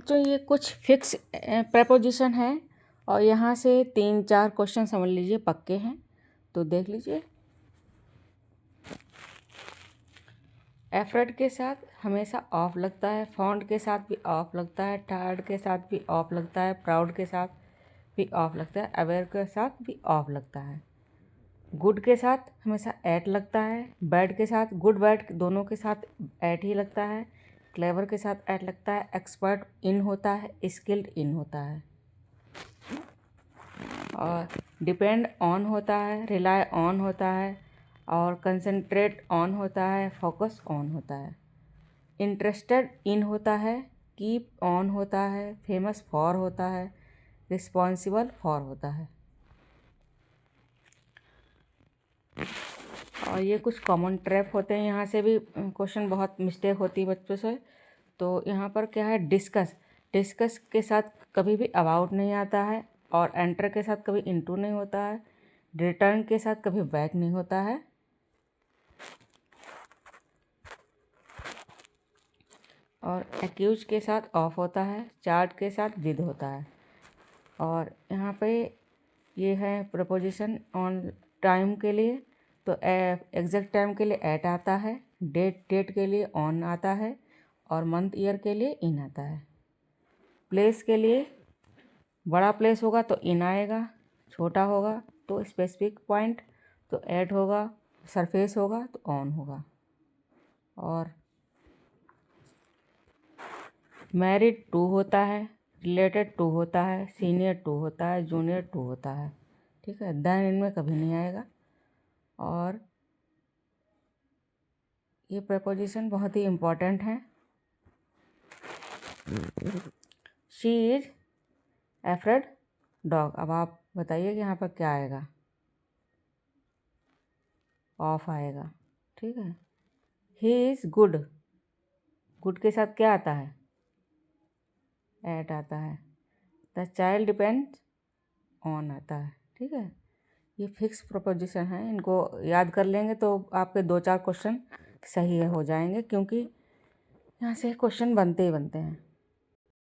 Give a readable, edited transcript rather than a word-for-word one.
बच्चों ये कुछ फिक्स प्रपोजिशन है और यहाँ से 3-4 क्वेश्चन समझ लीजिए पक्के हैं, तो देख लीजिए। एफर्ट के साथ हमेशा ऑफ लगता है, फाउंड के साथ भी ऑफ लगता है, टायर्ड के साथ भी ऑफ लगता है, प्राउड के साथ भी ऑफ लगता है, अवेयर के साथ भी ऑफ लगता है। गुड के साथ हमेशा एट लगता है, बैड के साथ गुड बैड दोनों के साथ एट ही लगता है, क्लेवर के साथ एट लगता है, एक्सपर्ट इन होता है, स्किल्ड इन होता है, और डिपेंड ऑन होता है, रिलाय ऑन होता है, और कंसंट्रेट ऑन होता है, फोकस ऑन होता है, इंटरेस्टेड इन होता है, कीप ऑन होता है, फेमस फॉर होता है, रिस्पॉन्सिबल फॉर होता है। और ये कुछ कॉमन ट्रैप होते हैं, यहाँ से भी क्वेश्चन बहुत मिस्टेक होती है बच्चों से। तो यहाँ पर क्या है, डिस्कस के साथ कभी भी अबाउट नहीं आता है, और एंटर के साथ कभी इनटू नहीं होता है, रिटर्न के साथ कभी बैक नहीं होता है, और एक्यूज के साथ ऑफ होता है, चार्ट के साथ विद होता है। और यहाँ पे ये है प्रपोजिशन ऑन टाइम के लिए, तो एग्जैक्ट टाइम के लिए एट आता है, डेट के लिए ऑन आता है, और मंथ ईयर के लिए इन आता है। प्लेस के लिए बड़ा प्लेस होगा तो इन आएगा, छोटा होगा तो स्पेसिफिक पॉइंट तो एट होगा, सरफेस होगा तो ऑन होगा। और मैरिड टू होता है, रिलेटेड टू होता है, सीनियर टू होता है, जूनियर टू होता है, ठीक है। देन इनमें कभी नहीं आएगा। और ये प्रपोजिशन बहुत ही इम्पोर्टेंट है। She is afraid dog. अब आप बताइए कि यहाँ पर क्या आएगा, ऑफ आएगा, ठीक है। ही इज़ गुड, गुड के साथ क्या आता है, एट आता है। द चाइल्ड डिपेंड्स ऑन आता है, ठीक है। ये फिक्स प्रपोजिशन है, इनको याद कर लेंगे तो आपके 2-4 क्वेश्चन सही हो जाएंगे, क्योंकि यहाँ से क्वेश्चन बनते ही बनते हैं।